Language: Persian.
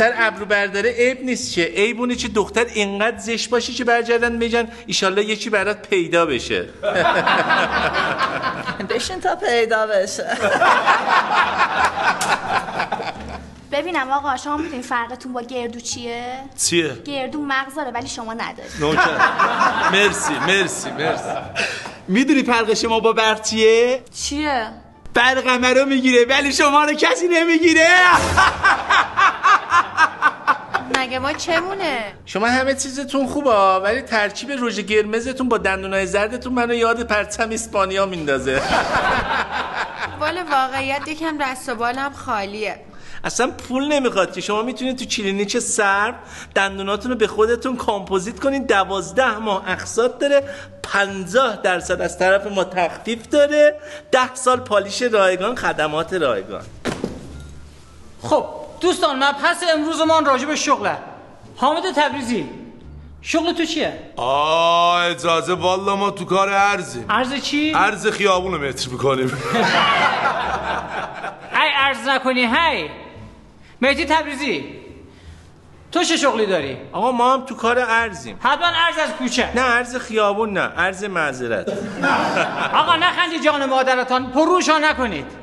پسر ابرو برداره عیب نیست چه، عیبونه چه دختر اینقدر زشت باشی که برگردن میگن ایشالله یکی برات پیدا بشه. بشین تا پیدا بشه. ببینم آقا شما میدونین فرقتون با گردو چیه؟ چیه؟ گردو مغز داره ولی شما ندارید. مرسی. میدونی فرق شما با برق چیه؟ چیه؟ برق همه رو میگیره ولی شما رو کسی نمیگیره. مگه ما چمونه؟ شما همه چیزتون خوبه ولی ترکیب رژ قرمزتون با دندونای زردتون منو یاد پرچم اسپانیا میندازه. والا واقعیت یکم دست و بالم خالیه. اصلا پول نمیخواد که شما میتونید تو کلینیک سرو دندوناتون رو به خودتون کامپوزیت کنید. 12 ماه اقساط داره، 50% از طرف ما تخفیف داره، 10 سال پالیش رایگان، خدمات رایگان. خب دوستان مبحث امروزمان راجع به شغله. حامد تبریزی شغل تو چیه؟ اجازه والا ما تو کار ارزیم. ارز چی؟ ارز خیابون رو متر میکنیم. هی ارز نکنی هی. مهدی تبریزی تو چه شغلی داری؟ آقا ما هم تو کار ارزیم. حتما ارز از کوچه. نه ارز خیابون، نه ارز معذرت. آقا نخندی جان مادرتان، پروشا نکنید.